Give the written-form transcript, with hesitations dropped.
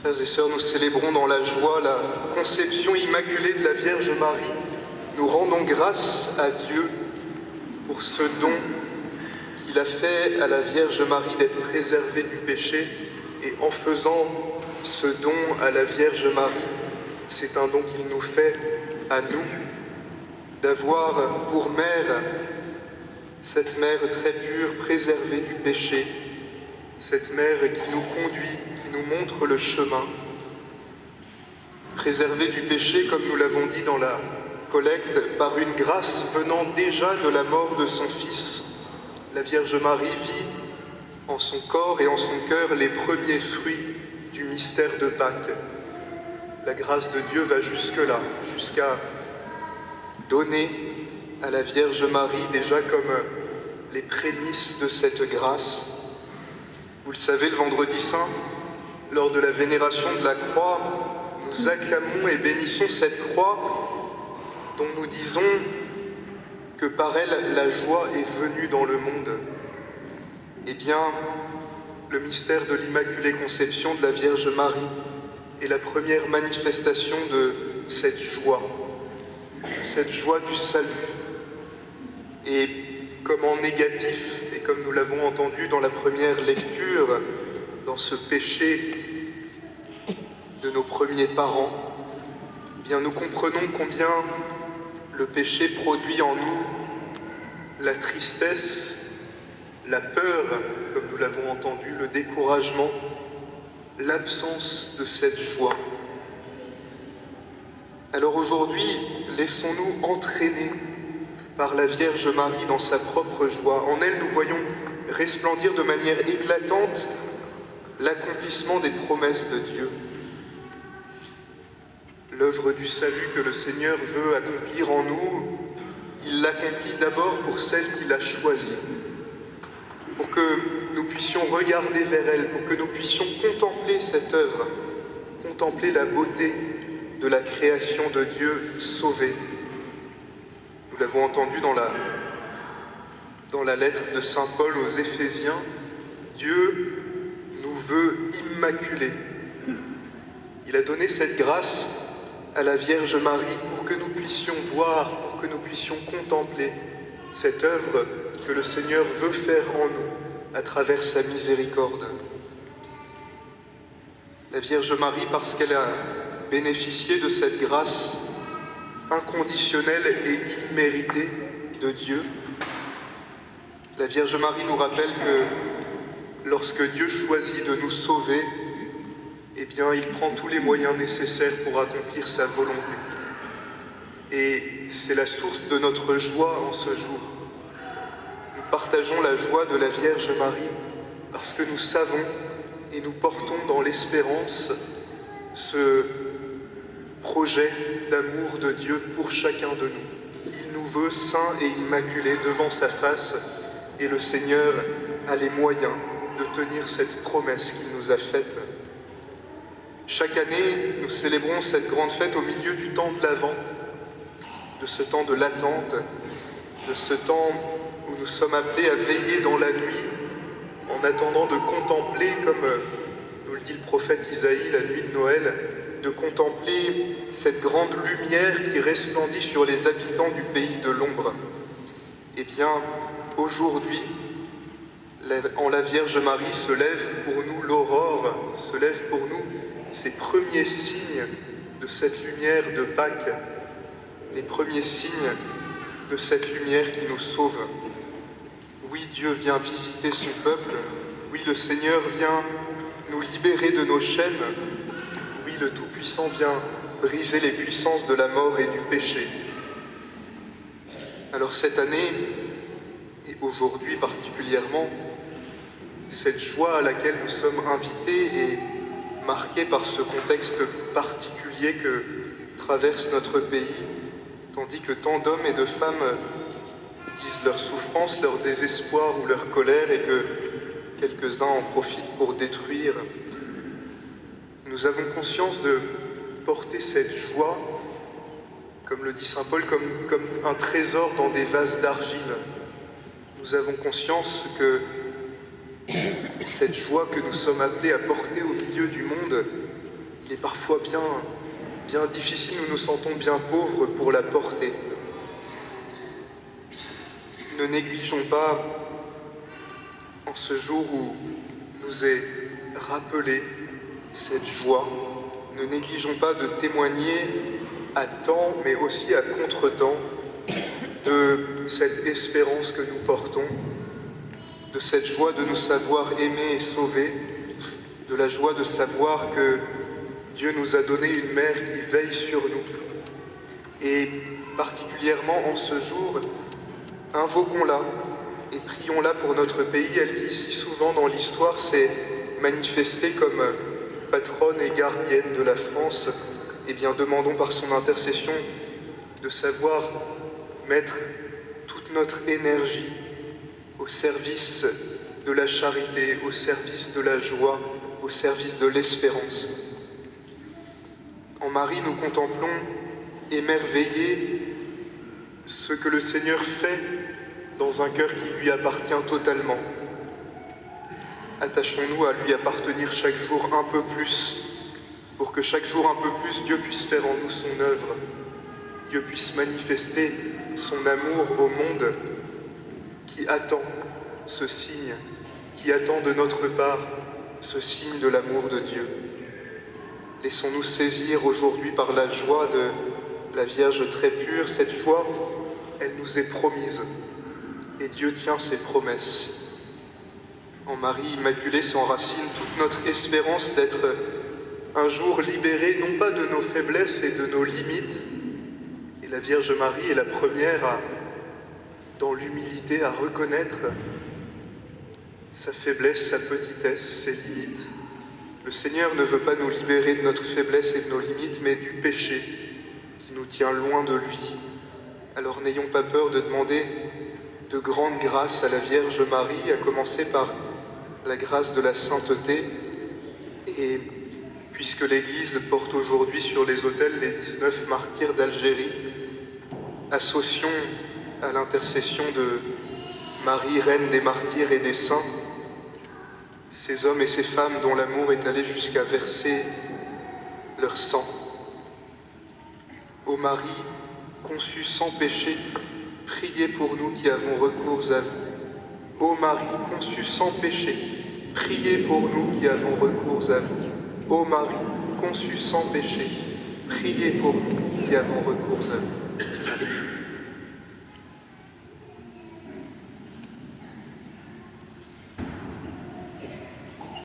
Frères et sœurs, nous célébrons dans la joie la conception immaculée de la Vierge Marie. Nous rendons grâce à Dieu pour ce don qu'il a fait à la Vierge Marie d'être préservée du péché. Et en faisant ce don à la Vierge Marie, c'est un don qu'il nous fait à nous, d'avoir pour mère cette mère très pure, préservée du péché, cette mère qui nous conduit, qui nous montre le chemin, préservée du péché, comme nous l'avons dit dans la collecte, par une grâce venant déjà de la mort de son Fils. La Vierge Marie vit en son corps et en son cœur les premiers fruits du mystère de Pâques. La grâce de Dieu va jusque-là, jusqu'à donner à la Vierge Marie déjà comme les prémices de cette grâce. Vous le savez, le vendredi saint, lors de la vénération de la croix, nous acclamons et bénissons cette croix dont nous disons que par elle, la joie est venue dans le monde. Eh bien, le mystère de l'Immaculée Conception de la Vierge Marie est la première manifestation de cette joie du salut. Et comme en négatif, et comme nous l'avons entendu dans la première lecture, dans ce péché de nos premiers parents, eh bien nous comprenons combien le péché produit en nous la tristesse, la peur, comme nous l'avons entendu, le découragement, l'absence de cette joie. Alors aujourd'hui, laissons-nous entraîner par la Vierge Marie dans sa propre joie. En elle, nous voyons resplendir de manière éclatante l'accomplissement des promesses de Dieu. L'œuvre du salut que le Seigneur veut accomplir en nous, il l'accomplit d'abord pour celle qu'il a choisie, pour que nous puissions regarder vers elle, pour que nous puissions contempler cette œuvre, contempler la beauté de la création de Dieu sauvée. Nous l'avons entendu dans la lettre de saint Paul aux Éphésiens, Dieu nous veut immaculés. Il a donné cette grâce à la Vierge Marie pour que nous puissions voir, pour que nous puissions contempler cette œuvre que le Seigneur veut faire en nous à travers sa miséricorde. La Vierge Marie, parce qu'elle a bénéficié de cette grâce inconditionnelle et imméritée de Dieu, la Vierge Marie nous rappelle que lorsque Dieu choisit de nous sauver, eh bien, il prend tous les moyens nécessaires pour accomplir sa volonté. Et c'est la source de notre joie en ce jour. Nous partageons la joie de la Vierge Marie parce que nous savons et nous portons dans l'espérance ce projet d'amour de Dieu pour chacun de nous. Il nous veut saints et immaculés devant sa face et le Seigneur a les moyens de tenir cette promesse qu'il nous a faite. Chaque année, nous célébrons cette grande fête au milieu du temps de l'Avent, de ce temps de l'attente, de ce temps où nous sommes appelés à veiller dans la nuit en attendant de contempler, comme nous le dit le prophète Isaïe, la nuit de Noël, de contempler cette grande lumière qui resplendit sur les habitants du pays de l'ombre. Eh bien, aujourd'hui, en la Vierge Marie se lève pour nous l'aurore, se lève pour nous ces premiers signes de cette lumière de Pâques, les premiers signes de cette lumière qui nous sauve. Oui, Dieu vient visiter son peuple, oui, le Seigneur vient nous libérer de nos chaînes, oui, le Tout-Puissant vient briser les puissances de la mort et du péché. Alors cette année, et aujourd'hui particulièrement, cette joie à laquelle nous sommes invités est marquée par ce contexte particulier que traverse notre pays, tandis que tant d'hommes et de femmes disent leur souffrance, leur désespoir ou leur colère et que quelques-uns en profitent pour détruire. Nous avons conscience de porter cette joie, comme le dit saint Paul, comme un trésor dans des vases d'argile. Nous avons conscience que cette joie que nous sommes appelés à porter au milieu du monde il est parfois bien difficile, nous nous sentons bien pauvres pour la porter. Ne négligeons pas, en ce jour où nous est rappelée cette joie, ne négligeons pas de témoigner à temps, mais aussi à contre-temps, de cette espérance que nous portons, de cette joie de nous savoir aimés et sauvés, de la joie de savoir que Dieu nous a donné une mère qui veille sur nous. Et particulièrement en ce jour, invoquons-la et prions-la pour notre pays, elle qui si souvent dans l'histoire s'est manifestée comme patronne et gardienne de la France. Eh bien, demandons par son intercession de savoir mettre toute notre énergie au service de la charité, au service de la joie, au service de l'espérance. En Marie, nous contemplons émerveillés ce que le Seigneur fait dans un cœur qui lui appartient totalement. Attachons-nous à lui appartenir chaque jour un peu plus, pour que chaque jour un peu plus Dieu puisse faire en nous son œuvre, Dieu puisse manifester son amour au monde qui attend ce signe, qui attend de notre part ce signe de l'amour de Dieu. Laissons-nous saisir aujourd'hui par la joie de la Vierge très pure. Cette joie, elle nous est promise et Dieu tient ses promesses. En Marie Immaculée s'enracine toute notre espérance d'être un jour libérés non pas de nos faiblesses et de nos limites. Et la Vierge Marie est la première dans l'humilité à reconnaître sa faiblesse, sa petitesse, ses limites. Le Seigneur ne veut pas nous libérer de notre faiblesse et de nos limites, mais du péché qui nous tient loin de lui. Alors n'ayons pas peur de demander de grandes grâces à la Vierge Marie, à commencer par la grâce de la sainteté. Et puisque l'Église porte aujourd'hui sur les autels les 19 martyrs d'Algérie, associons à l'intercession de Marie, Reine des martyrs et des saints, ces hommes et ces femmes dont l'amour est allé jusqu'à verser leur sang. Ô Marie, conçue sans péché, priez pour nous qui avons recours à vous. Ô Marie, conçue sans péché, priez pour nous qui avons recours à vous. Ô Marie, conçue sans péché, priez pour nous qui avons recours à vous.